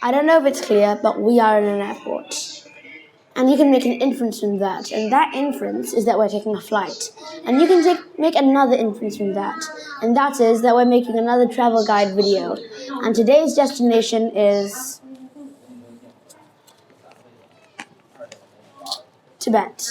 I don't know if it's clear, but we are in an airport. And you can make an inference from that. And that inference is that we're taking a flight. And you can make another inference from that. And that is that we're making another travel guide video. And today's destination is Tibet.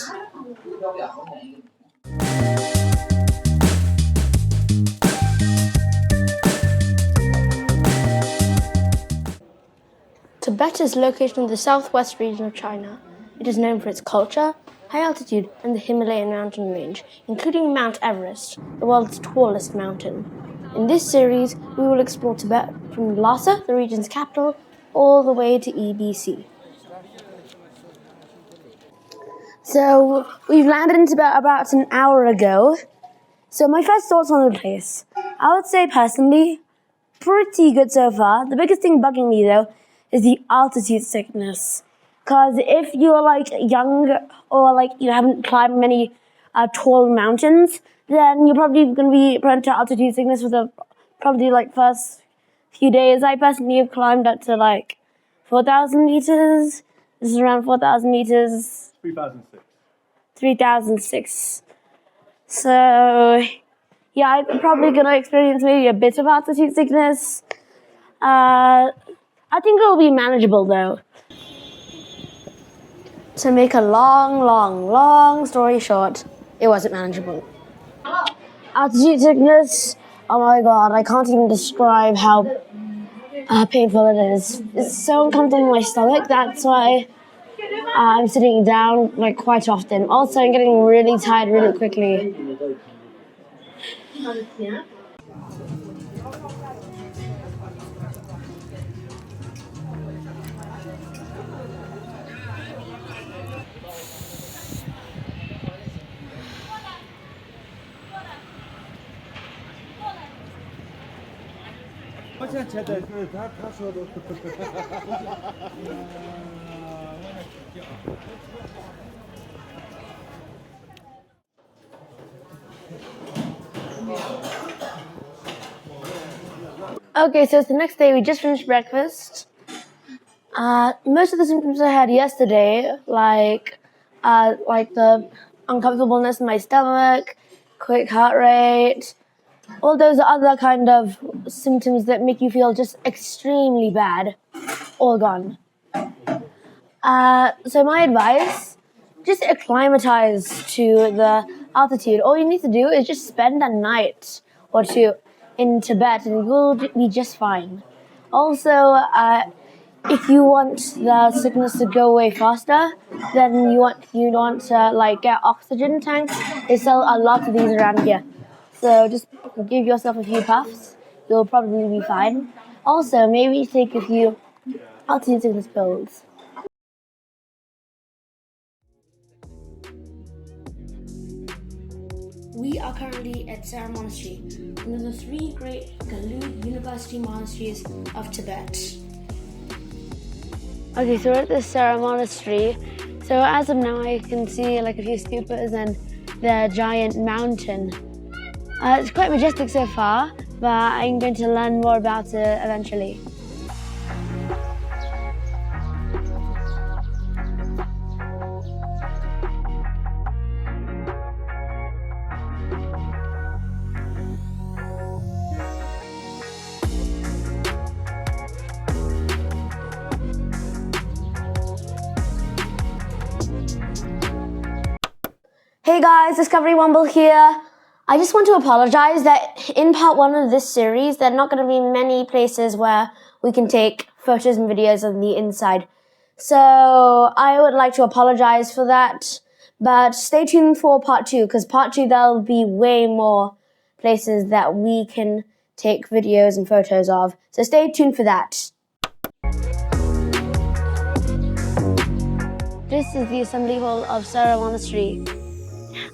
Tibet is located in the southwest region of China. It is known for its culture, high altitude, and the Himalayan mountain range, including Mount Everest, the world's tallest mountain. In this series, we will explore Tibet from Lhasa, the region's capital, all the way to EBC. So, we've landed in Tibet about an hour ago. So my first thoughts on the place. I would say personally, pretty good so far. The biggest thing bugging me though is the altitude sickness. Because if you're like young or like you haven't climbed many tall mountains, then you're probably going to be prone to altitude sickness for the probably like first few days. I personally have climbed up to like 4,000 meters. This is around 4,000 meters. 3,006. 3,006. So, yeah, I'm probably going to experience maybe a bit of altitude sickness. I think it will be manageable though. To make a long story short, it wasn't manageable. Altitude sickness, oh my god, I can't even describe how painful it is. It's so uncomfortable in my stomach, that's why I'm sitting down like quite often. Also, I'm getting really tired really quickly. Okay, so it's the next day. We just finished breakfast. Most of the symptoms I had yesterday, like the uncomfortableness in my stomach, quick heart rate, all those other kind of symptoms that make you feel just extremely bad, all gone. So my advice, just acclimatize to the altitude. All you need to do is just spend a night or two in Tibet and you'll be just fine. Also, if you want the sickness to go away faster, then you want to like get oxygen tanks. They sell a lot of these around here. So just give yourself a few puffs. You'll probably be fine. Also, maybe take a few altitude sickness pills. We are currently at Sera Monastery, one of the 3 great Galuh University monasteries of Tibet. Okay, so we're at the Sera Monastery. So as of now, I can see like a few stupas and the giant mountain. It's quite majestic so far, but I'm going to learn more about it eventually. Hey guys, Discovery Wumble here. I just want to apologize that in part 1 of this series, there are not going to be many places where we can take photos and videos on the inside. So I would like to apologize for that, but stay tuned for part 2, because part 2 there'll be way more places that we can take videos and photos of. So stay tuned for that. This is the assembly hall of Sera Monastery.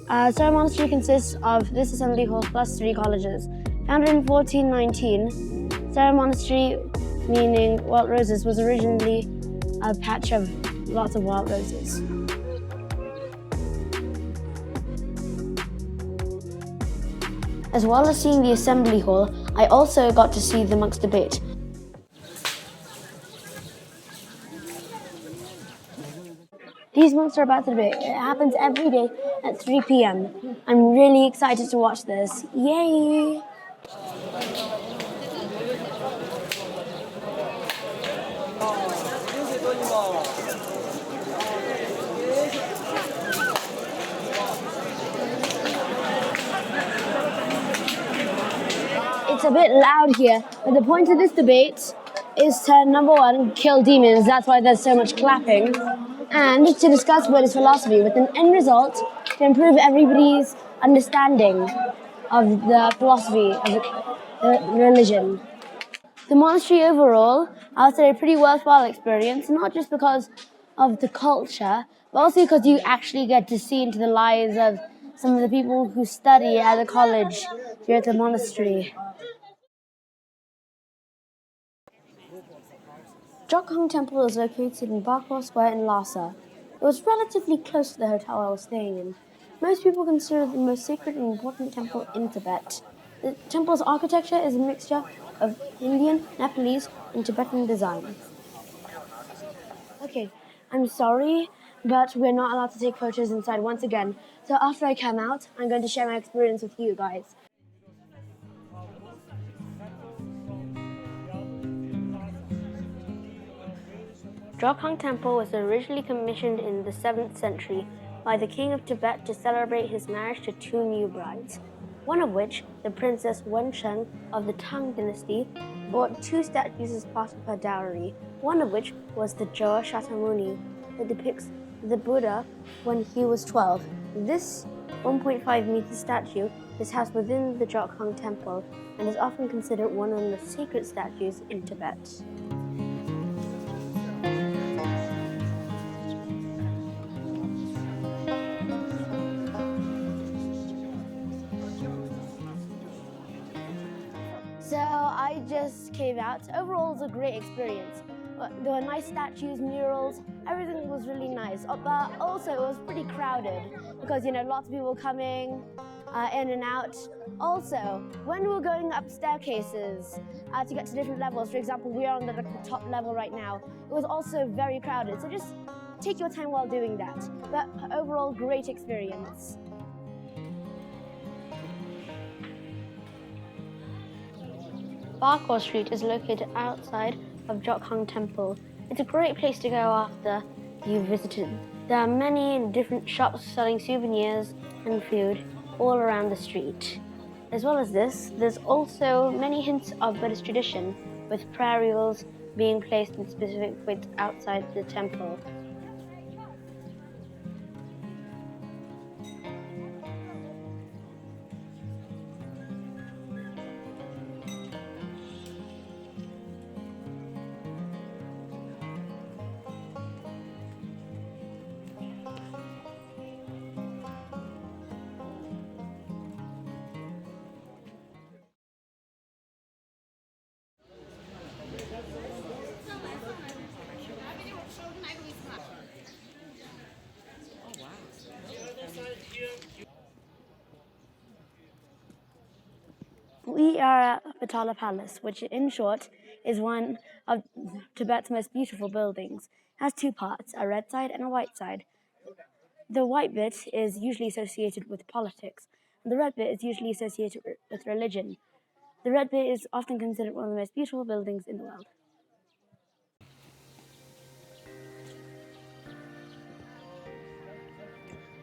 Sera Monastery consists of this assembly hall plus 3 colleges. Founded in 1419, Sera Monastery, meaning wild roses, was originally a patch of lots of wild roses. As well as seeing the assembly hall, I also got to see the monks' debate. These months are about to debate. It happens every day at 3 p.m. I'm really excited to watch this. Yay! It's a bit loud here, but the point of this debate is to, number one, kill demons. That's why there's so much clapping. And to discuss Buddhist philosophy with an end result to improve everybody's understanding of the philosophy of the religion. The monastery overall, I would say, a pretty worthwhile experience, not just because of the culture, but also because you actually get to see into the lives of some of the people who study at the college here at the monastery. Jokhang Temple is located in Bakor Square in Lhasa. It was relatively close to the hotel I was staying in. Most people consider it the most sacred and important temple in Tibet. The temple's architecture is a mixture of Indian, Nepalese, and Tibetan design. Okay, I'm sorry, but we're not allowed to take photos inside once again. So after I come out, I'm going to share my experience with you guys. Jokhang Temple was originally commissioned in the 7th century by the king of Tibet to celebrate his marriage to 2 new brides, one of which, the Princess Wensheng of the Tang dynasty, bought 2 statues as part of her dowry, one of which was the Joa Shakyamuni that depicts the Buddha when he was 12. This 1.5-meter statue is housed within the Jokhang Temple and is often considered one of the most sacred statues in Tibet. So I just came out. Overall, it was a great experience. There were nice statues, murals, everything was really nice. But also, it was pretty crowded because, lots of people coming in and out. Also, when we were going up staircases to get to different levels, for example, we are on the top level right now, it was also very crowded. So just take your time while doing that. But overall, great experience. Bakor Street is located outside of Jokhang Temple. It's a great place to go after you've visited. There are many different shops selling souvenirs and food all around the street. As well as this, there's also many hints of Buddhist tradition, with prayer wheels being placed in specific points outside the temple. We are at Potala Palace, which in short is one of Tibet's most beautiful buildings. It has 2 parts, a red side and a white side. The white bit is usually associated with politics, and the red bit is usually associated with religion. The red bit is often considered one of the most beautiful buildings in the world.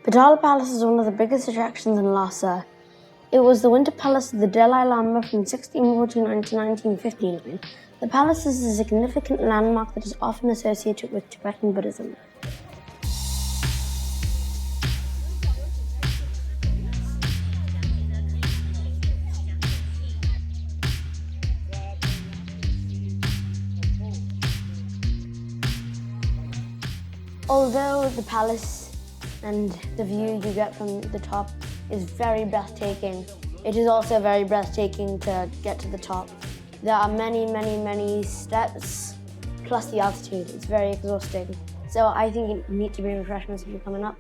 Potala Palace is one of the biggest attractions in Lhasa. It was the winter palace of the Dalai Lama from 1649 to 1959. The palace is a significant landmark that is often associated with Tibetan Buddhism. Although the palace and the view you get from the top is very breathtaking, it is also very breathtaking to get to the top. There are many steps, plus the altitude. It's very exhausting. So I think you need to bring refreshments if you're coming up.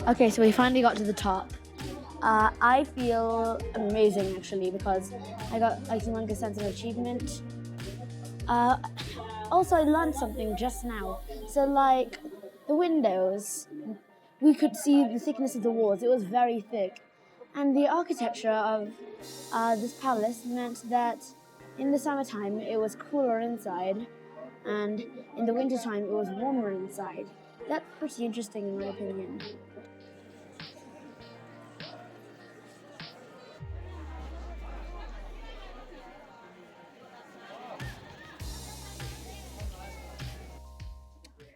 Okay, so we finally got to the top. I feel amazing actually because I got a humongous sense of achievement. Also, I learned something just now. So, like the windows, we could see the thickness of the walls. It was very thick, and the architecture of this palace meant that in the summertime it was cooler inside, and in the wintertime it was warmer inside. That's pretty interesting in my opinion.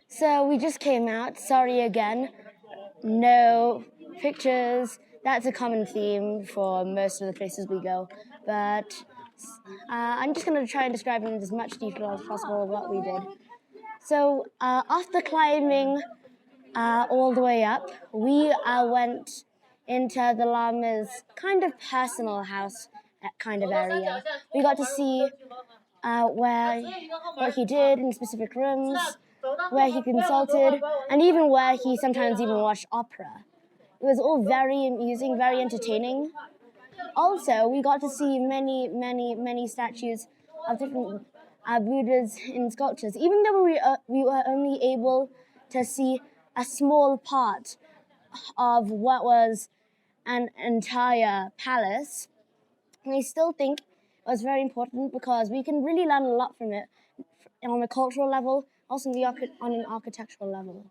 So we just came out. Sorry again. No pictures. That's a common theme for most of the places we go. But I'm just going to try and describe in as much detail as possible what we did. So after climbing all the way up, we went into the Lama's kind of personal house kind of area. We got to see what he did in specific rooms, where he consulted, and even where he sometimes even watched opera. It was all very amusing, very entertaining. Also, we got to see many statues of different Buddhas in sculptures. Even though we were only able to see a small part of what was an entire palace, I still think it was very important because we can really learn a lot from it on a cultural level, also on an architectural level.